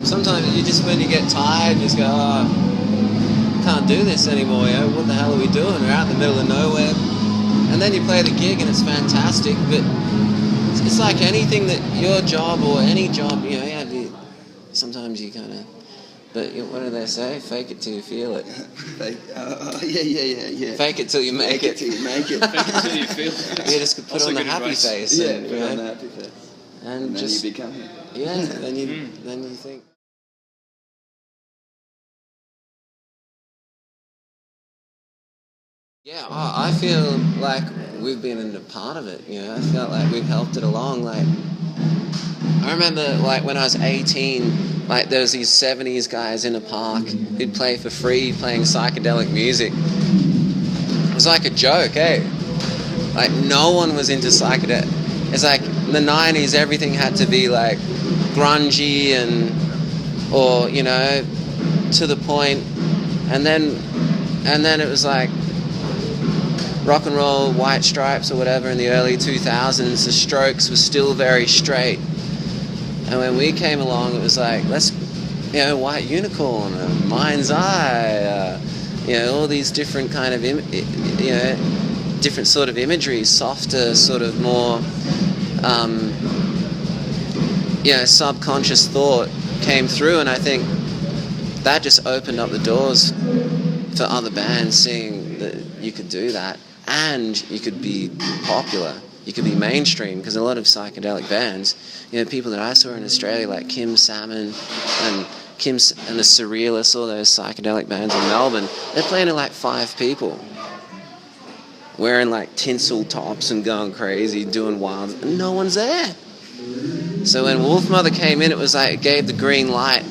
Sometimes you just, when you get tired, you just go, oh, can't do this anymore, you know, what the hell are we doing? We're out in the middle of nowhere. And then you play the gig and it's fantastic, but it's like anything that your job or any job, you know, sometimes you kind of, but what do they say? Fake it till you feel it. Yeah. Fake it till you make it. Fake it till you make it. Fake it till you feel it. You just put on the happy face. Yeah, and, put on the happy face. And then just, you become it. Yeah, then you think. Yeah, I feel like we've been a part of it, you know. I felt like we've helped it along. Like, I remember, like, when I was 18, like, there was these 70s guys in a park who'd play for free, playing psychedelic music. It was like a joke, eh? Like, no one was into psychedelic. It's like, in the 90s, everything had to be, like, grungy or, you know, to the point. And then it was like, rock and roll, White Stripes or whatever in the early 2000s, the Strokes were still very straight. And when we came along, it was like, let's, you know, White Unicorn, Mind's Eye, you know, all these different kind of, you know, different sort of imagery, softer, sort of more, you know, subconscious thought came through. And I think that just opened up the doors for other bands, seeing that you could do that. And you could be popular, you could be mainstream, because a lot of psychedelic bands, you know, people that I saw in Australia, like Kim Salmon and the Surrealists, all those psychedelic bands in Melbourne, they're playing to like 5 people, wearing like tinsel tops and going crazy, doing wild, and no one's there. So when Wolfmother came in, it was like, it gave the green light.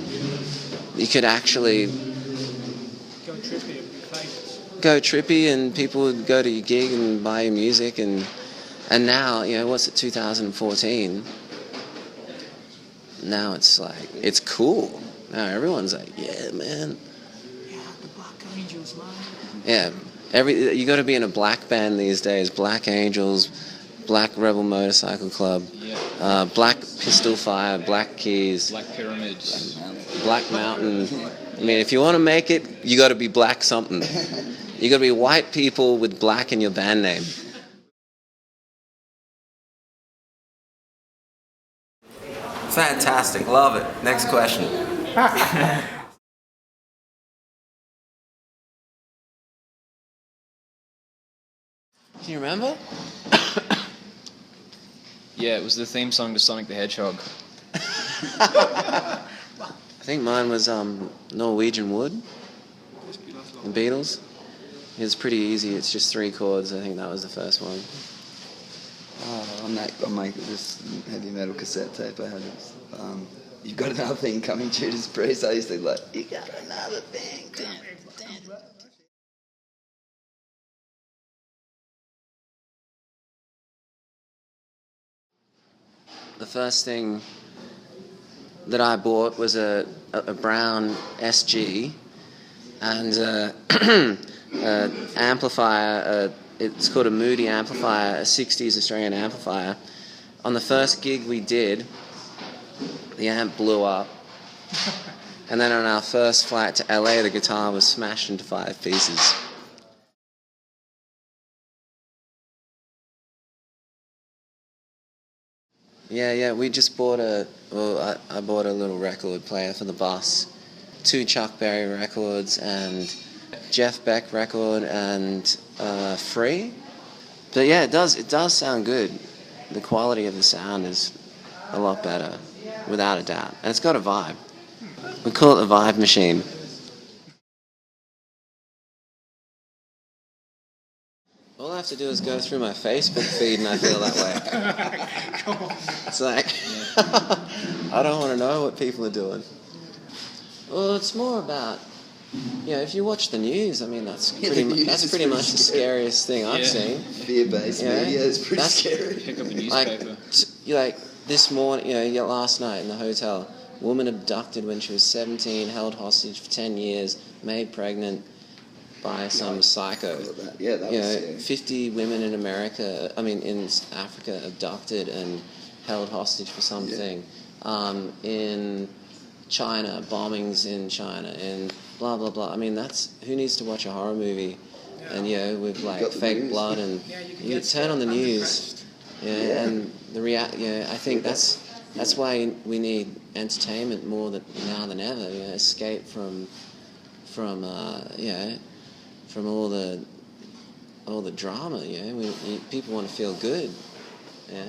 You could actually go trippy, and people would go to your gig and buy your music, and now, you know, what's it, 2014? Now it's like, it's cool. Now everyone's like, yeah, man. Yeah, the Black Angels, man. Yeah, you got to be in a black band these days. Black Angels, Black Rebel Motorcycle Club, Black Pistol Fire, Black Keys, Black Pyramids, Black Mountain. I mean, if you want to make it, you got to be black something. You got to be white people with black in your band name. Fantastic, love it. Next question. Can you remember? Yeah, it was the theme song to Sonic the Hedgehog. I think mine was Norwegian Wood, the Beatles. It's pretty easy, it's just 3 chords. I think that was the first one. On my this heavy metal cassette tape I had, You've Got Another Thing Coming, Judas Priest. I used to like, you got another thing coming. The first thing that I bought was a brown SG and amplifier. It's called a Moody amplifier, a 60s Australian amplifier. On the first gig we did, the amp blew up. And then on our first flight to LA, the guitar was smashed into 5 pieces. Yeah, we just bought I bought a little record player for the bus. 2 Chuck Berry records and Jeff Beck record and Free. But yeah, it does sound good. The quality of the sound is a lot better, without a doubt. And it's got a vibe. We call it the Vibe Machine. All I have to do is go through my Facebook feed and I feel that way. It's like, I don't want to know what people are doing. Well, it's more about, you know, if you watch the news, I mean, that's pretty much the scariest thing I've seen. Fear-based media is pretty scary. Pick up a newspaper. Like this morning, last night in the hotel, woman abducted when she was 17, held hostage for 10 years, made pregnant by some psycho. Yeah, that was scary. 50 women in Africa abducted and held hostage for something. in China, bombings in China, and blah blah blah. I mean, that's who needs to watch a horror movie, and with like fake blood, and you turn on the news, and I think that's why we need entertainment more now than ever. Escape from all the drama. People want to feel good. Yeah.